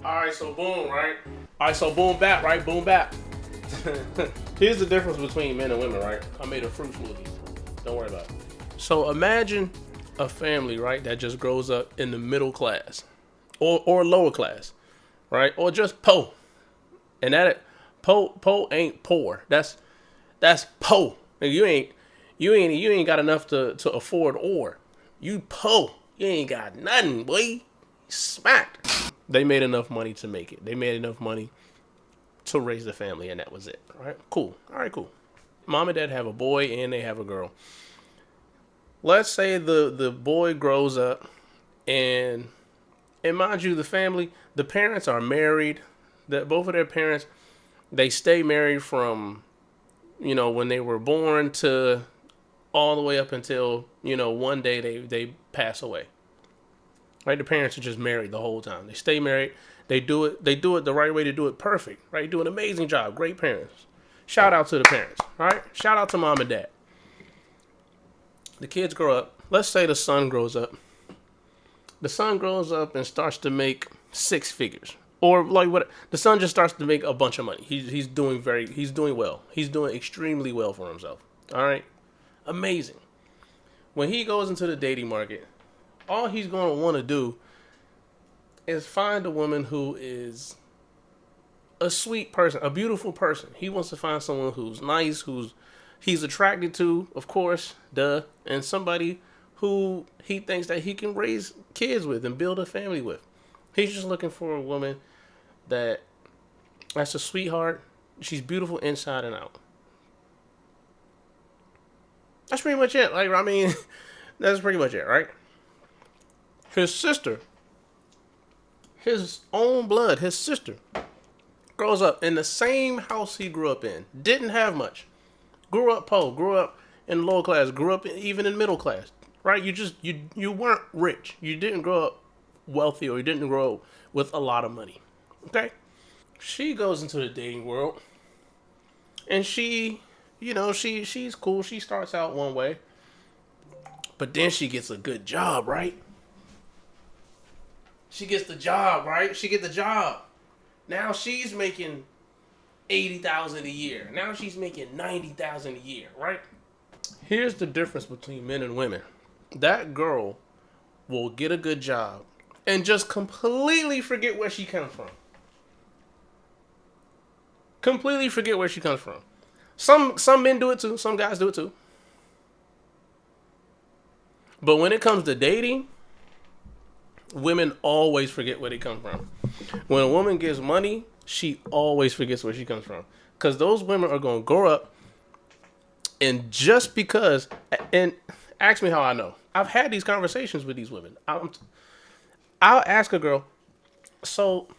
Alright, so boom, right? Alright, so boom bap, right? Boom bap. Here's the difference between men and women, right? I made a fruit smoothie. Don't worry about it. So imagine a family, right, that just grows up in the middle class or lower class, right? Or just po. And that po ain't poor. That's po. You ain't got enough to afford or. You po. You ain't got nothing, boy. Smacked. They made enough money to make it. They made enough money to raise the family, and that was it. All right, cool. All right, cool. Mom and dad have a boy and they have a girl. Let's say the boy grows up, and mind you, the parents are married. That both of their parents, they stay married from when they were born to all the way up until one day they pass away. Right, the parents are just married the whole time. They stay married. They do it the right way, to do it perfect. Right, do an amazing job. Great parents. Shout out to the parents. All right, shout out to mom and dad. The kids grow up. Let's say the son grows up. The son grows up and starts to make six figures, or like what? The son just starts to make a bunch of money. He's doing well. He's doing extremely well for himself. All right, amazing. When he goes into the dating market, all he's going to want to do is find a woman who is a sweet person, a beautiful person. He wants to find someone who's nice, who's he's attracted to, of course, and somebody who he thinks that he can raise kids with and build a family with. He's just looking for a woman that's a sweetheart. She's beautiful inside and out. That's pretty much it. Like, I mean, that's pretty much it, right? His sister, his own blood, his sister, grows up in the same house he grew up in. Didn't have much. Grew up poor, grew up in lower class, grew up even in middle class. Right? You weren't rich. You didn't grow up wealthy, or you didn't grow up with a lot of money. Okay? She goes into the dating world, and she's cool. She starts out one way, but then she gets a good job, right? She gets the job, right? She get the job. Now she's making 80,000 a year. Now she's making 90,000 a year, right? Here's the difference between men and women. That girl will get a good job and just completely forget where she comes from. Completely forget where she comes from. Some men do it too. Some guys do it too. But when it comes to dating, women always forget where they come from. When a woman gets money, she always forgets where she comes from. Because those women are going to grow up, and just because, and ask me how I know. I've had these conversations with these women. I'll ask a girl, so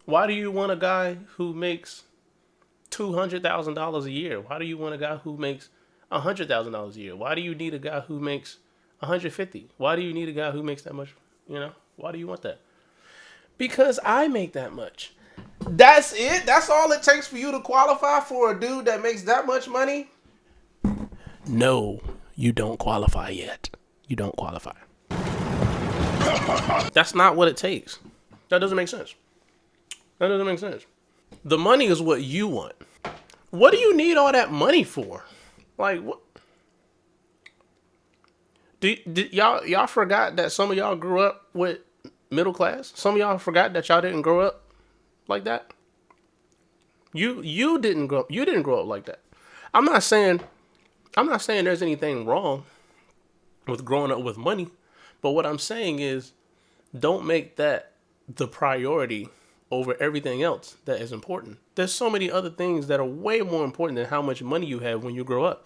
why do you want a guy who makes $200,000 a year? Why do you want a guy who makes $100,000 a year? Why do you need a guy who makes 150? Why do you need a guy who makes that much? Why do you want that? Because I make that much. That's it? That's all it takes for you to qualify for a dude that makes that much money? No, you don't qualify yet. You don't qualify. That's not what it takes. That doesn't make sense. That doesn't make sense. The money is what you want. What do you need all that money for? Like, what? Did y'all forgot that some of y'all grew up with middle class? Some of y'all forgot that y'all didn't grow up like that. You didn't grow up. You didn't grow up like that. I'm not saying there's anything wrong with growing up with money, but what I'm saying is, don't make that the priority over everything else that is important. There's so many other things that are way more important than how much money you have when you grow up.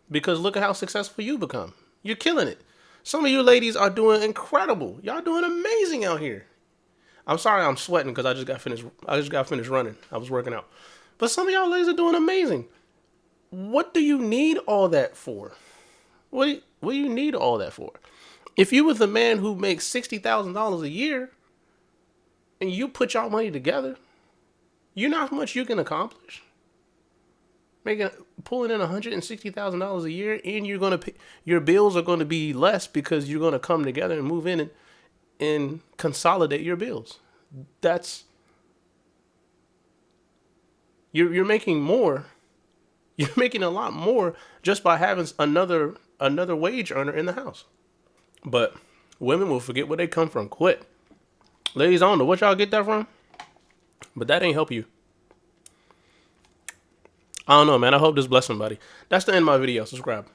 Because look at how successful you become. You're killing it. Some of you ladies are doing incredible. Y'all doing amazing out here. I'm sorry I'm sweating because I just got finished running. I was working out. But some of y'all ladies are doing amazing. What do you need all that for? What do you need all that for? If you was a man who makes $60,000 a year and you put y'all money together, you know how much you can accomplish? Pulling in $160,000 a year, and you're gonna pay, your bills are gonna be less because you're gonna come together and move in and consolidate your bills. that's you're making more. You're making a lot more just by having another wage earner in the house. But women will forget where they come from quick. Ladies, I don't know what y'all get that from, but that ain't help you. I don't know, man. I hope this bless somebody. That's the end of my video. Subscribe.